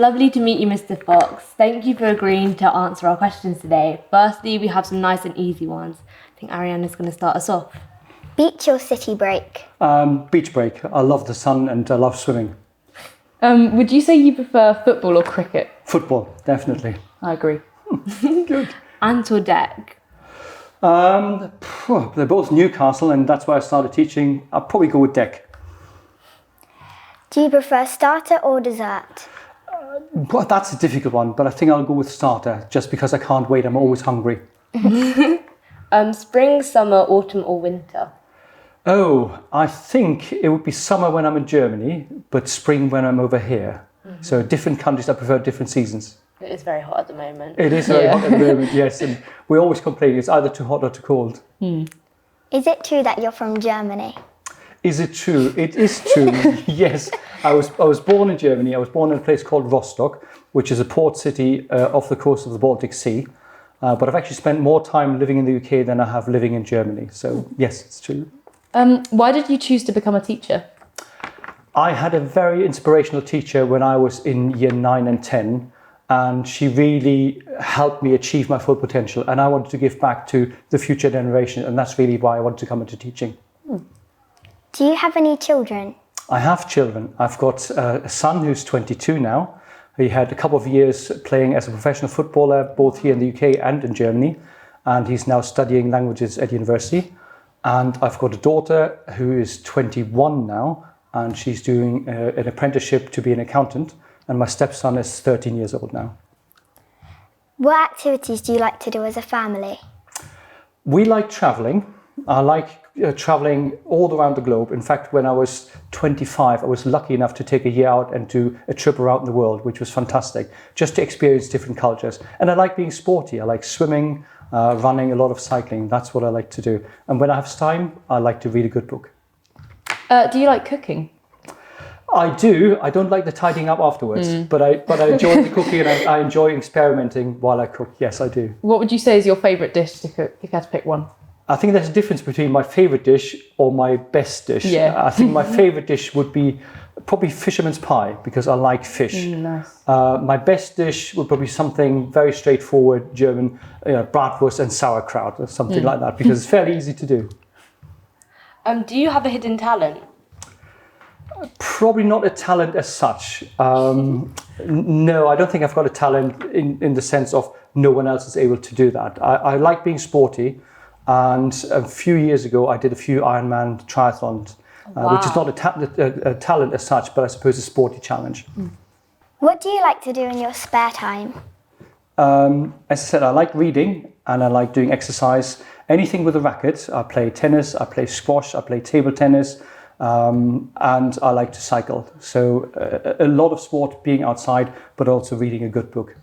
lovely to meet you, Mr. Fox. Thank you for agreeing to answer our questions today. Firstly, we have some nice and easy ones. I think Ariana's going to start us off. Beach or city break? Beach break. I love the sun and I love swimming. Would you say you prefer football or cricket? Football, definitely. I agree. Good. Ant or deck? They're both Newcastle, and that's why I started teaching. I'll probably go with deck. Do you prefer starter or dessert? Well, that's a difficult one, but I think I'll go with starter just because I can't wait. I'm always hungry. Spring, summer, autumn or winter? Oh, I think it would be summer when I'm in Germany, but spring when I'm over here. So different countries, I prefer different seasons. It is very hot at the moment. It is very hot at the moment, yes. And we always complain it's either too hot or too cold. Is it true that you're from Germany? Is it true? It is true, yes. I was born in Germany. I was born in a place called Rostock, which is a port city off the coast of the Baltic Sea. But I've actually spent more time living in the UK than I have living in Germany. So yes, it's true. Why did you choose to become a teacher? I had a very inspirational teacher when I was in year 9 and 10, and she really helped me achieve my full potential. And I wanted to give back to the future generation, and that's really why I wanted to come into teaching. Do you have any children? I have children. I've got a son who's 22 now. He had a couple of years playing as a professional footballer, both here in the UK and in Germany, and he's now studying languages at university. And I've got a daughter who is 21 now, and she's doing an apprenticeship to be an accountant. And my stepson is 13 years old now. What activities do you like to do as a family? We like traveling. I like traveling all around the globe. In fact, when I was 25, I was lucky enough to take a year out and do a trip around the world, which was fantastic, just to experience different cultures. And I like being sporty. I like swimming, running, a lot of cycling. That's what I like to do. And when I have time, I like to read a good book. Do you like cooking? I do. I don't like the tidying up afterwards, but I enjoy the cooking and I enjoy experimenting while I cook. Yes, I do. What would you say is your favourite dish to cook, if you had to pick one? I think there's a difference between my favourite dish or my best dish. Yeah. I think my favourite dish would be probably fisherman's pie because I like fish. Nice. My best dish would probably be something very straightforward, German, bratwurst and sauerkraut or something like that because it's fairly easy to do. Do you have a hidden talent? Probably not a talent as such. No, I don't think I've got a talent in the sense of no one else is able to do that. I like being sporty, and a few years ago I did a few Ironman triathlons, which is not a talent as such, but I suppose a sporty challenge. What do you like to do in your spare time? As I said, I like reading and I like doing exercise. Anything with a racket. I play tennis, I play squash, I play table tennis. And I like to cycle. So a lot of sport, being outside, but also reading a good book.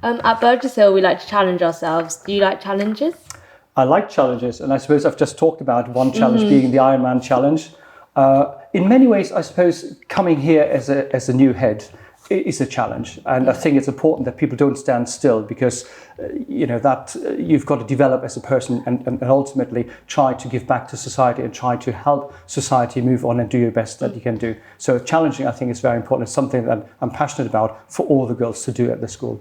At Burgess Hill, we like to challenge ourselves. Do you like challenges? I like challenges, and I suppose I've just talked about one challenge being the Ironman challenge. In many ways, I suppose coming here as a new head is a challenge, and I think it's important that people don't stand still because that you've got to develop as a person and ultimately try to give back to society and try to help society move on and do your best that you can do. So challenging, I think, is very important. It's something that I'm passionate about for all the girls to do at the school.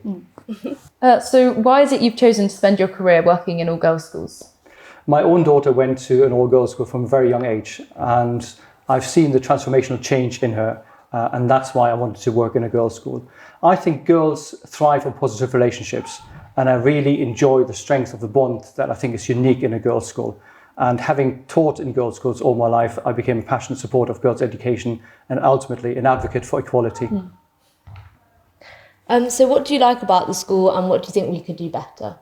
So why is it you've chosen to spend your career working in all-girls schools? My own daughter went to an all-girls school from a very young age, and I've seen the transformational change in her. And that's why I wanted to work in a girls' school. I think girls thrive on positive relationships, and I really enjoy the strength of the bond that I think is unique in a girls' school. And having taught in girls' schools all my life, I became a passionate supporter of girls' education and ultimately an advocate for equality. So what do you like about the school and what do you think we could do better?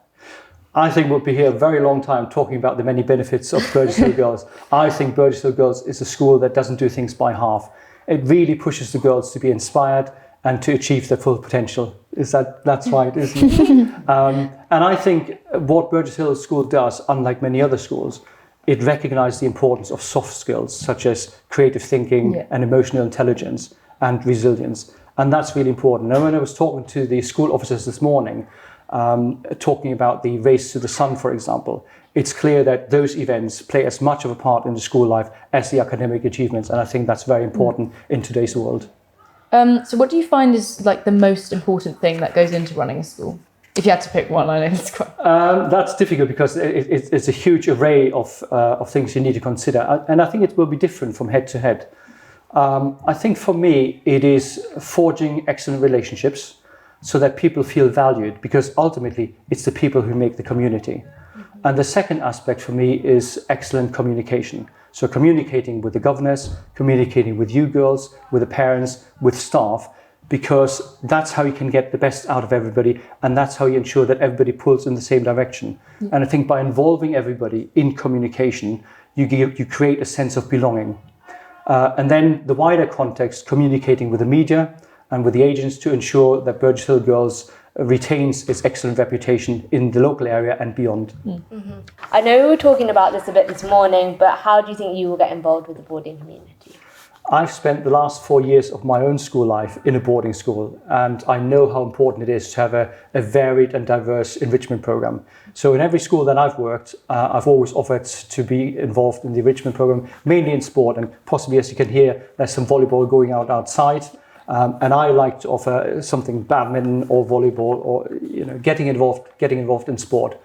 I think we'll be here a very long time talking about the many benefits of Burgess Hill Girls. I think Burgess Hill Girls is a school that doesn't do things by half. It really pushes the girls to be inspired and to achieve their full potential. That's right, isn't it? And I think what Burgess Hill School does, unlike many other schools, it recognises the importance of soft skills such as creative thinking and emotional intelligence and resilience. And that's really important. And when I was talking to the school officers this morning, talking about the race to the sun, for example, it's clear that those events play as much of a part in the school life as the academic achievements. And I think that's very important in today's world. So what do you find is like the most important thing that goes into running a school? If you had to pick one, I know it's quite... That's difficult because it's a huge array of things you need to consider. And I think it will be different from head to head. I think for me, it is forging excellent relationships so that people feel valued, because ultimately it's the people who make the community. And the second aspect for me is excellent communication. So communicating with the governors, communicating with you girls, with the parents, with staff, because that's how you can get the best out of everybody, and that's how you ensure that everybody pulls in the same direction. And I think by involving everybody in communication, you create a sense of belonging. And then the wider context, communicating with the media and with the agents to ensure that Burgess Hill Girls retains its excellent reputation in the local area and beyond. I know we were talking about this a bit this morning, but how do you think you will get involved with the boarding community? I've spent the last 4 years of my own school life in a boarding school, and I know how important it is to have a varied and diverse enrichment program. So in every school that I've worked, I've always offered to be involved in the enrichment program, mainly in sport, and possibly, as you can hear, there's some volleyball going outside. And I like to offer something badminton or volleyball, or getting involved in sport.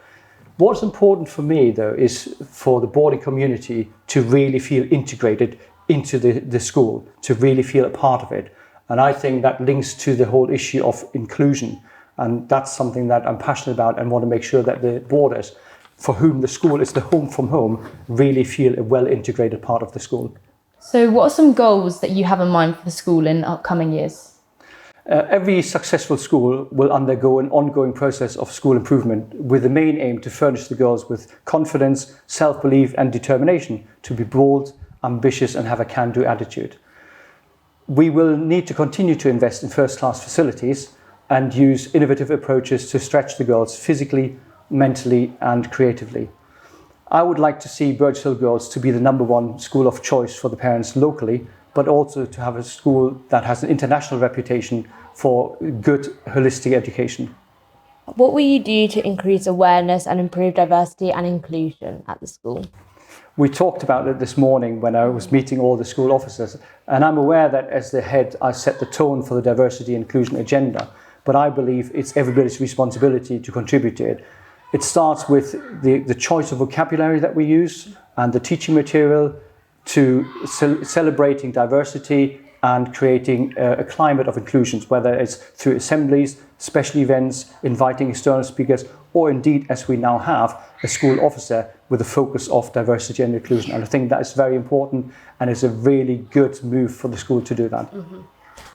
What's important for me, though, is for the boarding community to really feel integrated into the school, to really feel a part of it. And I think that links to the whole issue of inclusion. And that's something that I'm passionate about and want to make sure that the boarders, for whom the school is the home from home, really feel a well-integrated part of the school. So what are some goals that you have in mind for the school in upcoming years? Every successful school will undergo an ongoing process of school improvement, with the main aim to furnish the girls with confidence, self-belief and determination to be bold, ambitious and have a can-do attitude. We will need to continue to invest in first-class facilities and use innovative approaches to stretch the girls physically, mentally and creatively. I would like to see Burgess Hill Girls to be the #1 school of choice for the parents locally, but also to have a school that has an international reputation for good holistic education. What will you do to increase awareness and improve diversity and inclusion at the school? We talked about it this morning when I was meeting all the school officers, and I'm aware that as the head I set the tone for the diversity and inclusion agenda, but I believe it's everybody's responsibility to contribute to it. It starts with the choice of vocabulary that we use and the teaching material, to celebrating diversity and creating a climate of inclusions, whether it's through assemblies, special events, inviting external speakers, or indeed, as we now have, a school officer with a focus of diversity and inclusion. And I think that is very important, and it's a really good move for the school to do that.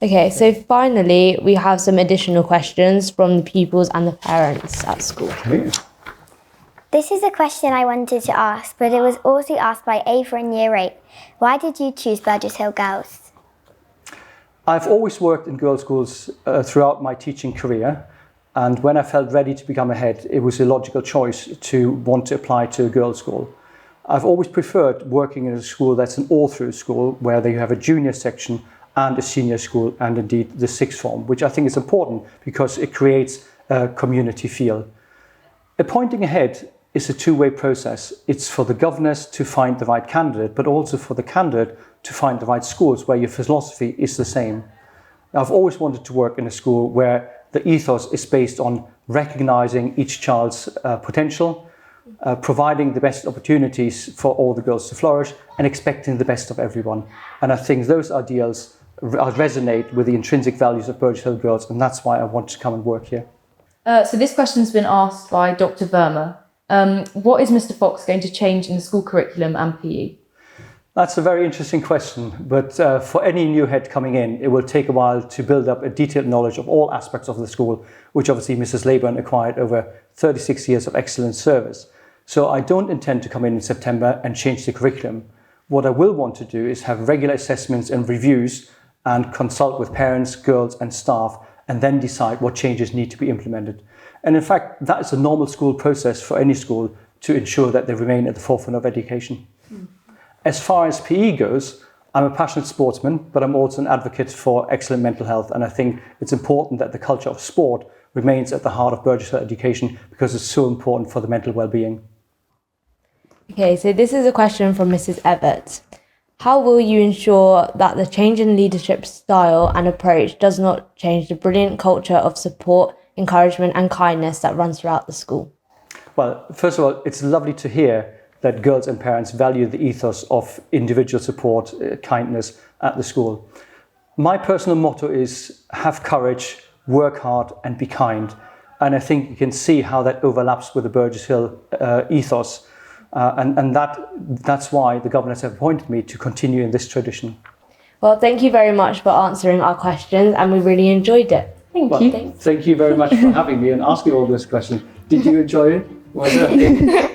Okay, so finally, we have some additional questions from the pupils and the parents at school. Okay. This is a question I wanted to ask, but it was also asked by Ava in Year 8. Why did you choose Burgess Hill Girls? I've always worked in girls' schools throughout my teaching career, and when I felt ready to become a head, it was a logical choice to want to apply to a girls' school. I've always preferred working in a school that's an all-through school, where you have a junior section and a senior school, and indeed the sixth form, which I think is important because it creates a community feel. Appointing a head is a two-way process. It's for the governors to find the right candidate, but also for the candidate to find the right schools where your philosophy is the same. I've always wanted to work in a school where the ethos is based on recognizing each child's potential, providing the best opportunities for all the girls to flourish, and expecting the best of everyone. And I think those ideals resonate with the intrinsic values of Burgess Hill Girls, and that's why I want to come and work here. So this question's been asked by Dr. Verma. What is Mr. Fox going to change in the school curriculum and PE? That's a very interesting question, but for any new head coming in, it will take a while to build up a detailed knowledge of all aspects of the school, which obviously Mrs. Leyburn acquired over 36 years of excellent service. So I don't intend to come in September and change the curriculum. What I will want to do is have regular assessments and reviews and consult with parents, girls and staff, and then decide what changes need to be implemented. And in fact, that is a normal school process for any school to ensure that they remain at the forefront of education. As far as PE goes, I'm a passionate sportsman, but I'm also an advocate for excellent mental health. And I think it's important that the culture of sport remains at the heart of Burgess Hill education, because it's so important for the mental well-being. Okay, so this is a question from Mrs. Everett. How will you ensure that the change in leadership style and approach does not change the brilliant culture of support, encouragement and kindness that runs throughout the school? Well, first of all, it's lovely to hear that girls and parents value the ethos of individual support, kindness at the school. My personal motto is have courage, work hard and be kind. And I think you can see how that overlaps with the Burgess Hill ethos. And that's why the governors have appointed me to continue in this tradition. Well, thank you very much for answering our questions and we really enjoyed it. Thank you. Thank you very much for having me and asking all those questions. Did you enjoy it? Was it?